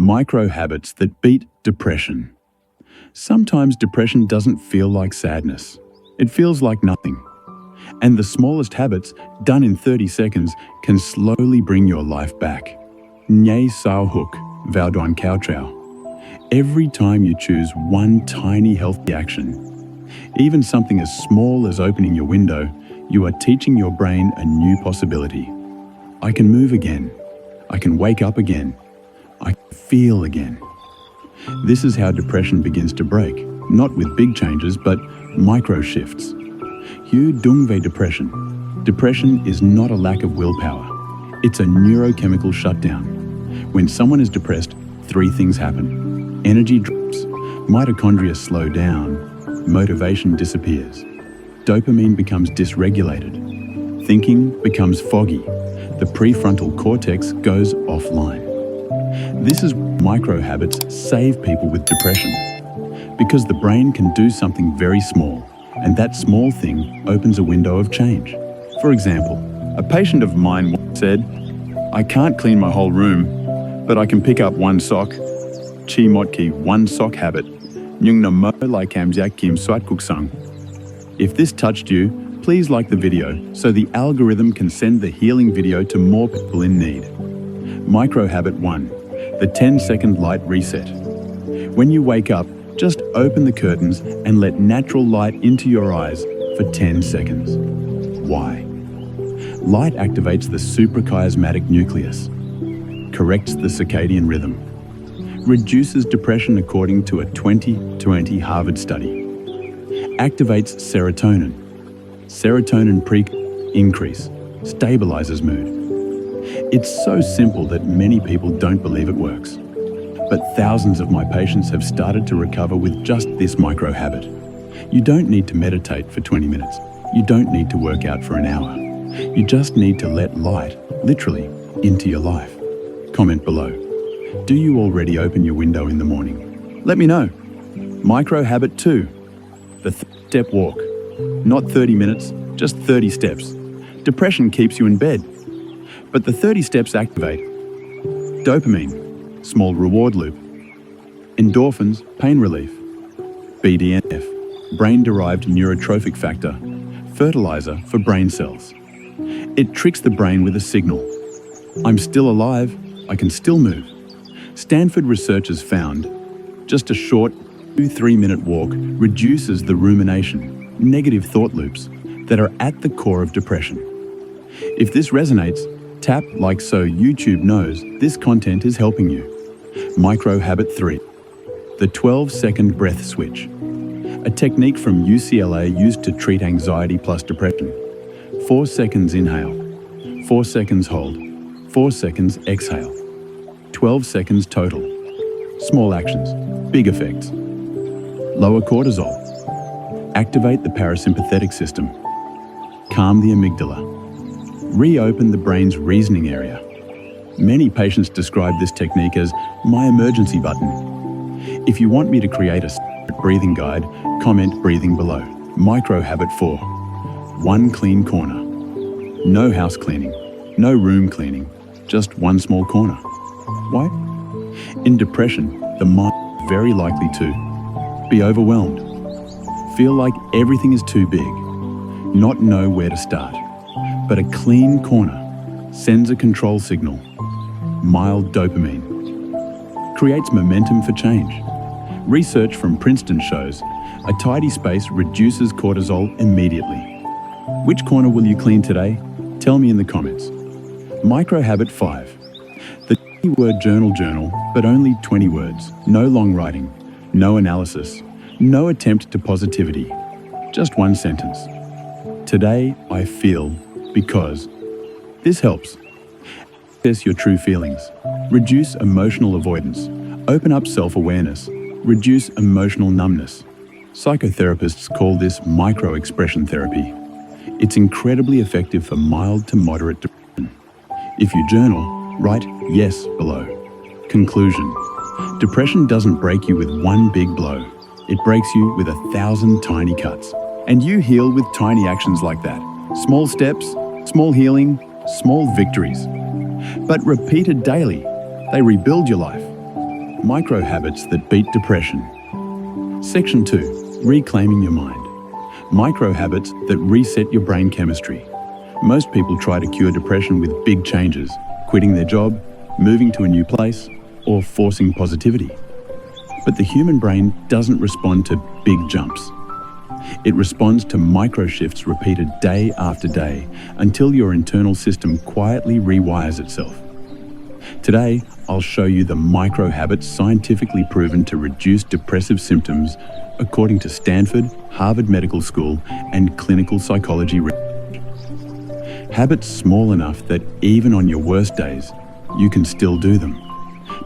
Micro habits that beat depression. Sometimes depression doesn't feel like sadness. It feels like nothing. And the smallest habits, done in 30 seconds, can slowly bring your life back. Nye sao hook, vào đoàn cao trào. Every time you choose one tiny healthy action, even something as small as opening your window, you are teaching your brain a new possibility. I can move again. I can wake up again. I can feel again. This is how depression begins to break, not with big changes, but micro shifts. Hugh dung về depression. Depression is not a lack of willpower. It's a neurochemical shutdown. When someone is depressed, three things happen. Energy drops, mitochondria slow down, motivation disappears. Dopamine becomes dysregulated. Thinking becomes foggy. The prefrontal cortex goes offline. This is why micro habits save people with depression. Because the brain can do something very small, and that small thing opens a window of change. For example, a patient of mine once said, "I can't clean my whole room, but I can pick up one sock. Chi motki one sock habit. Nhưng na mo lai kam jak kim swat kuk sung." If this touched you, please like the video so the algorithm can send the healing video to more people in need. Micro habit 1, the 10-second light reset. When you wake up, just open the curtains and let natural light into your eyes for 10 seconds. Why? Light activates the suprachiasmatic nucleus, corrects the circadian rhythm, reduces depression according to a 2020 Harvard study, activates serotonin. Serotonin increase, stabilizes mood. It's so simple that many people don't believe it works. But thousands of my patients have started to recover with just this micro habit. You don't need to meditate for 20 minutes. You don't need to work out for an hour. You just need to let light, literally, into your life. Comment below. Do you already open your window in the morning? Let me know. Micro habit 2, the step walk. Not 30 minutes, just 30 steps. Depression keeps you in bed. But the 30 steps activate dopamine, small reward loop, endorphins, pain relief, BDNF, brain-derived neurotrophic factor, fertilizer for brain cells. It tricks the brain with a signal. I'm still alive, I can still move. Stanford researchers found just a short 2-3 minute walk reduces the rumination, negative thought loops that are at the core of depression. If this resonates, tap like so YouTube knows this content is helping you. Micro habit 3, the 12-second breath switch. A technique from UCLA used to treat anxiety plus depression. 4 seconds inhale, 4 seconds hold, 4 seconds exhale. 12 seconds total. Small actions, big effects. Lower cortisol. Activate the parasympathetic system. Calm the amygdala. Reopen the brain's reasoning area. Many patients describe this technique as my emergency button. If you want me to create a separate breathing guide, comment breathing below. Micro habit 4, one clean corner. No house cleaning, no room cleaning, just one small corner. Why? In depression, the mind is very likely to be overwhelmed, feel like everything is too big, not know where to start. But a clean corner sends a control signal, mild dopamine, creates momentum for change. Research from Princeton shows a tidy space reduces cortisol immediately. Which corner will you clean today? Tell me in the comments. Micro habit 5, the 20-word journal, but only 20 words. No long writing, no analysis, no attempt to positivity. Just one sentence. Today I feel because. This helps. Access your true feelings. Reduce emotional avoidance. Open up self-awareness. Reduce emotional numbness. Psychotherapists call this micro-expression therapy. It's incredibly effective for mild to moderate depression. If you journal, write yes below. Conclusion. Depression doesn't break you with one big blow. It breaks you with 1,000 tiny cuts. And you heal with tiny actions like that. Small steps, small healing, small victories. But repeated daily, they rebuild your life. Micro habits that beat depression. Section 2. Reclaiming your mind. Micro habits that reset your brain chemistry. Most people try to cure depression with big changes, quitting their job, moving to a new place, or forcing positivity. But the human brain doesn't respond to big jumps. It responds to micro shifts repeated day after day until your internal system quietly rewires itself. Today, I'll show you the micro habits scientifically proven to reduce depressive symptoms according to Stanford, Harvard Medical School, and clinical psychology research. Habits small enough that even on your worst days, you can still do them.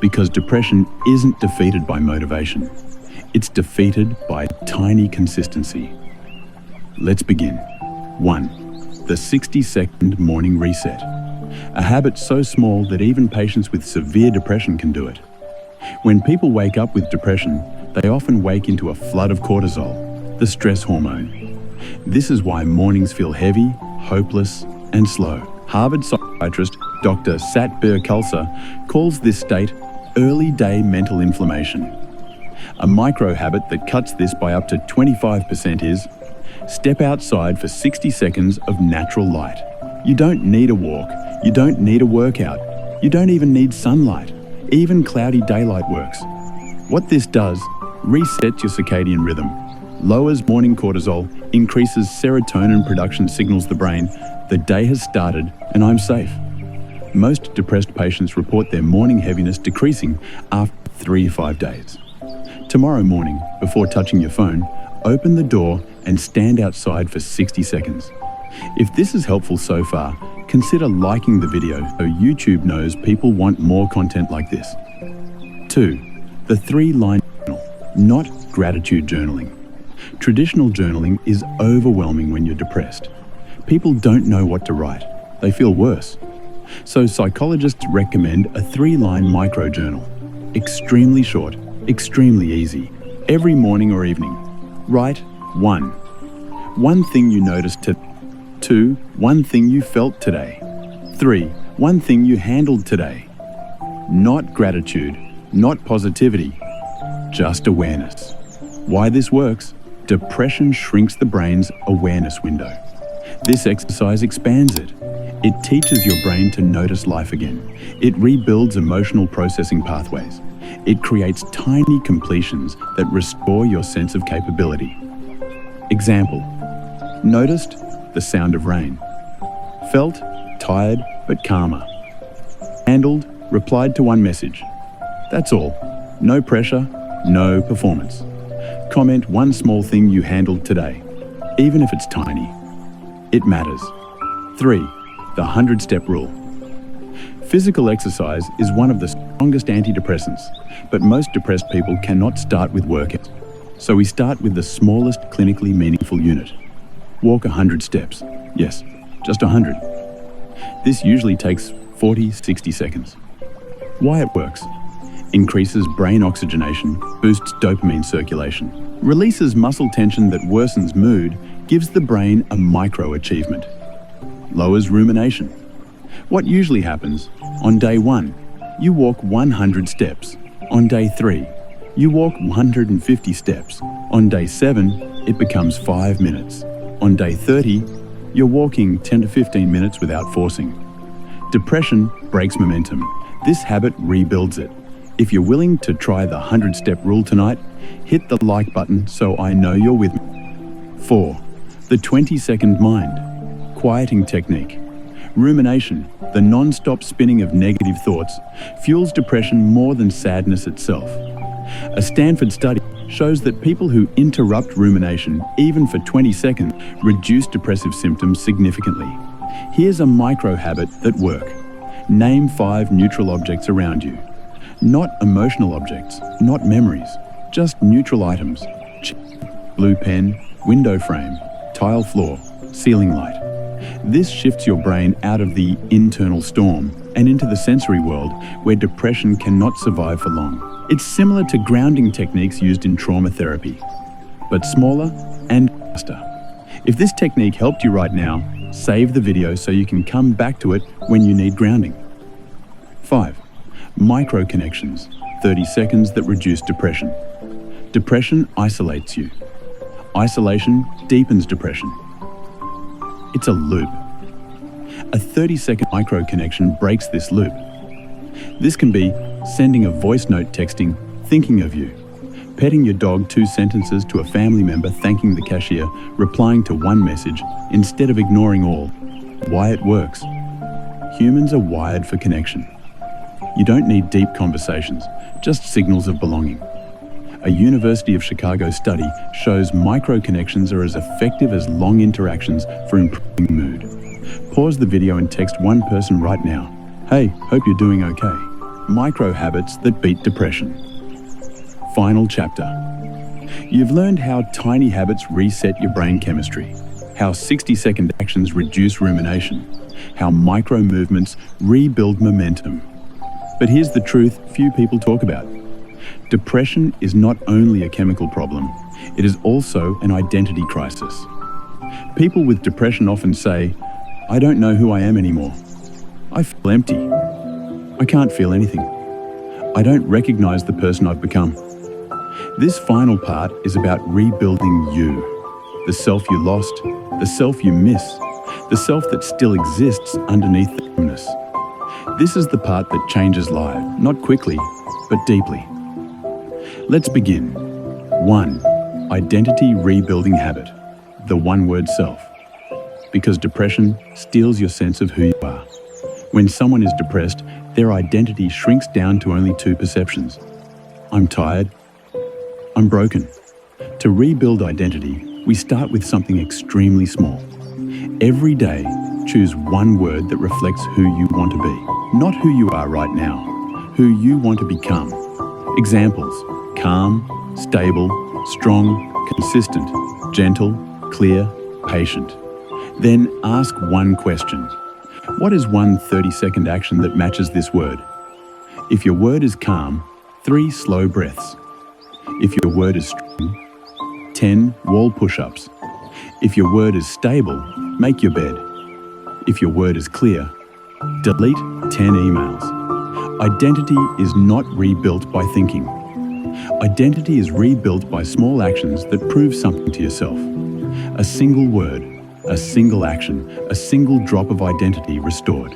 Because depression isn't defeated by motivation. It's defeated by tiny consistency. Let's begin. 1. The 60-second morning reset. A habit so small that even patients with severe depression can do it. When people wake up with depression, they often wake into a flood of cortisol, the stress hormone. This is why mornings feel heavy, hopeless, and slow. Harvard psychiatrist Dr. Satbir Khalsa calls this state early day mental inflammation. A micro habit that cuts this by up to 25% is step outside for 60 seconds of natural light. You don't need a walk, you don't need a workout, you don't even need sunlight. Even cloudy daylight works. What this does, resets your circadian rhythm, lowers morning cortisol, increases serotonin production, signals the brain, the day has started and I'm safe. Most depressed patients report their morning heaviness decreasing after 3 to 5 days. Tomorrow morning, before touching your phone, open the door and stand outside for 60 seconds. If this is helpful so far, consider liking the video so YouTube knows people want more content like this. 2. The 3-line journal, not gratitude journaling. Traditional journaling is overwhelming when you're depressed. People don't know what to write. They feel worse. So psychologists recommend a 3-line micro journal. Extremely short, extremely easy. Every morning or evening. Write 1. One thing you noticed today. 2. One thing you felt today. 3. One thing you handled today. Not gratitude, not positivity, just awareness. Why this works? Depression shrinks the brain's awareness window. This exercise expands it. It teaches your brain to notice life again. It rebuilds emotional processing pathways. It creates tiny completions that restore your sense of capability. Example: noticed the sound of rain. Felt tired but calmer. Handled, replied to one message. That's all. No pressure, no performance. Comment one small thing you handled today, even if it's tiny. It matters. 3. The 100-step rule. Physical exercise is one of the strongest antidepressants, but most depressed people cannot start with workouts. So we start with the smallest clinically meaningful unit. Walk 100 steps. Yes, just 100. This usually takes 40-60 seconds. Why it works? Increases brain oxygenation, boosts dopamine circulation, releases muscle tension that worsens mood, gives the brain a micro-achievement. Lowers rumination. What usually happens? On day 1, you walk 100 steps. On day 3, you walk 150 steps. On day 7, it becomes 5 minutes. On day 30, you're walking 10 to 15 minutes without forcing. Depression breaks momentum. This habit rebuilds it. If you're willing to try the 100-step rule tonight, hit the like button so I know you're with me. 4. The 20-second mind. Quieting technique. Rumination, the non-stop spinning of negative thoughts, fuels depression more than sadness itself. A Stanford study shows that people who interrupt rumination, even for 20 seconds, reduce depressive symptoms significantly. Here's a micro habit that works. Name 5 neutral objects around you. Not emotional objects, not memories, just neutral items. Blue pen, window frame, tile floor, ceiling light. This shifts your brain out of the internal storm and into the sensory world where depression cannot survive for long. It's similar to grounding techniques used in trauma therapy, but smaller and faster. If this technique helped you right now, save the video so you can come back to it when you need grounding. 5. Micro connections, 30 seconds that reduce depression. Depression isolates you. Isolation deepens depression. It's a loop. A 30-second micro connection breaks this loop. This can be sending a voice note texting, thinking of you, petting your dog 2 sentences to a family member, thanking the cashier, replying to 1 message instead of ignoring all. Why it works. Humans are wired for connection. You don't need deep conversations, just signals of belonging. A University of Chicago study shows micro-connections are as effective as long interactions for improving mood. Pause the video and text 1 person right now. Hey, hope you're doing okay. Micro habits that beat depression. Final chapter. You've learned how tiny habits reset your brain chemistry, how 60-second actions reduce rumination, how micro movements rebuild momentum. But here's the truth few people talk about. Depression is not only a chemical problem, it is also an identity crisis. People with depression often say, "I don't know who I am anymore. I feel empty. I can't feel anything. I don't recognize the person I've become." This final part is about rebuilding you, the self you lost, the self you miss, the self that still exists underneath the numbness. This is the part that changes life, not quickly, but deeply. Let's begin. 1. Identity rebuilding habit. The one-word self. Because depression steals your sense of who you are. When someone is depressed, their identity shrinks down to only 2 perceptions. I'm tired. I'm broken. To rebuild identity, we start with something extremely small. Every day, choose 1 word that reflects who you want to be. Not who you are right now, who you want to become. Examples: calm, stable, strong, consistent, gentle, clear, patient. Then ask 1 question. What is 1 30-second action that matches this word? If your word is calm, 3 slow breaths. If your word is strong, 10 wall push-ups. If your word is stable, make your bed. If your word is clear, delete 10 emails. Identity is not rebuilt by thinking. Identity is rebuilt by small actions that prove something to yourself. A single word, a single action, a single drop of identity restored.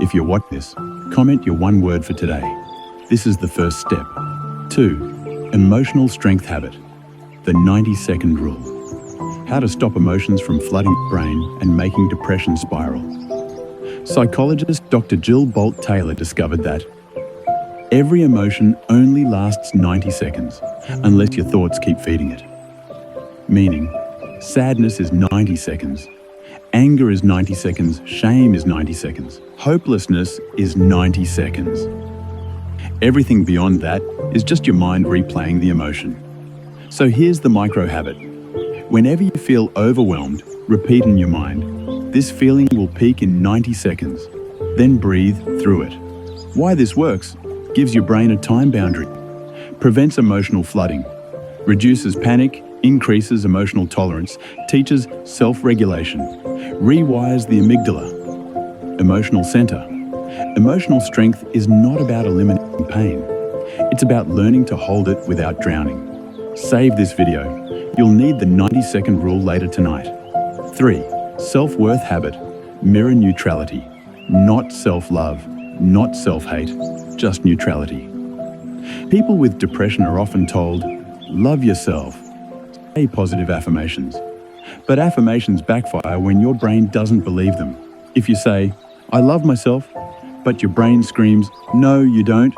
If you're watching this, comment your 1 word for today. This is the first step. 2. Emotional strength habit. The 90-second rule. How to stop emotions from flooding the brain and making depression spiral. Psychologist Dr. Jill Bolt Taylor discovered that every emotion only lasts 90 seconds unless your thoughts keep feeding it. Meaning, sadness is 90 seconds, anger is 90 seconds, shame is 90 seconds, hopelessness is 90 seconds. Everything beyond that is just your mind replaying the emotion. So here's the micro habit. Whenever you feel overwhelmed, repeat in your mind, this feeling will peak in 90 seconds, then breathe through it. Why this works? Gives your brain a time boundary, prevents emotional flooding, reduces panic, increases emotional tolerance, teaches self-regulation, rewires the amygdala, emotional center. Emotional strength is not about eliminating pain. It's about learning to hold it without drowning. Save this video. You'll need the 90-second rule later tonight. 3. Self-worth habit. Mirror neutrality. Not self-love, not self-hate, just neutrality. People with depression are often told, love yourself. Say positive affirmations. But affirmations backfire when your brain doesn't believe them. If you say, I love myself, but your brain screams, no, you don't,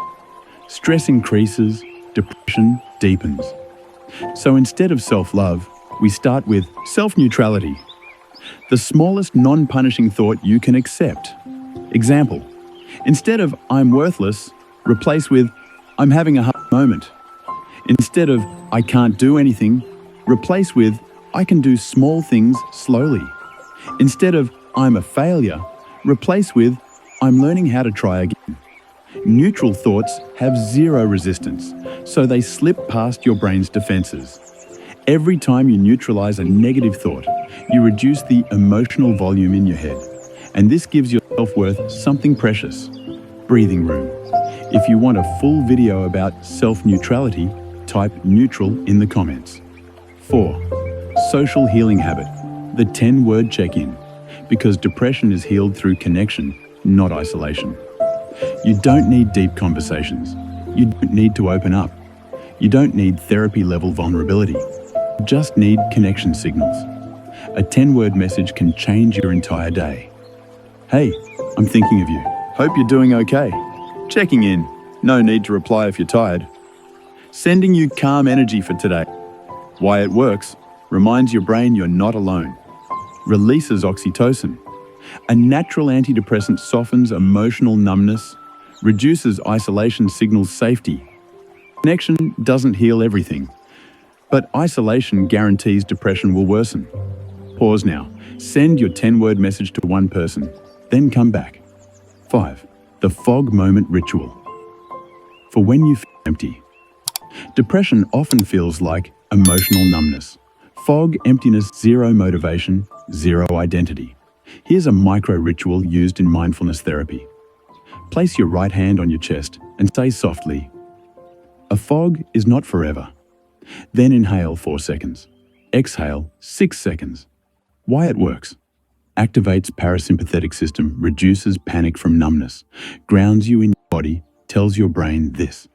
stress increases, depression deepens. So instead of self-love, we start with self-neutrality. The smallest non-punishing thought you can accept. Example, instead of I'm worthless, replace with I'm having a hard moment. Instead of I can't do anything, replace with I can do small things slowly. Instead of I'm a failure, replace with I'm learning how to try again. Neutral thoughts have zero resistance, so they slip past your brain's defenses. Every time you neutralize a negative thought, you reduce the emotional volume in your head, and this gives your self-worth something precious: breathing room. If you want a full video about self-neutrality, type neutral in the comments. 4. Social healing habit, the 10-word check-in, because depression is healed through connection, not isolation. You don't need deep conversations. You don't need to open up. You don't need therapy-level vulnerability. You just need connection signals. A 10-word message can change your entire day. Hey, I'm thinking of you. Hope you're doing okay. Checking in. No need to reply if you're tired. Sending you calm energy for today. Why it works. Reminds your brain you're not alone. Releases oxytocin. A natural antidepressant softens emotional numbness, reduces isolation, signals safety. Connection doesn't heal everything, but isolation guarantees depression will worsen. Pause now. Send your 10-word message to one person, then come back. 5. The fog moment ritual. For when you feel empty. Depression often feels like emotional numbness. Fog, emptiness, zero motivation, zero identity. Here's a micro-ritual used in mindfulness therapy. Place your right hand on your chest and say softly, "A fog is not forever." Then inhale 4 seconds. Exhale 6 seconds. Why it works. Activates parasympathetic system, reduces panic from numbness, grounds you in your body, tells your brain this.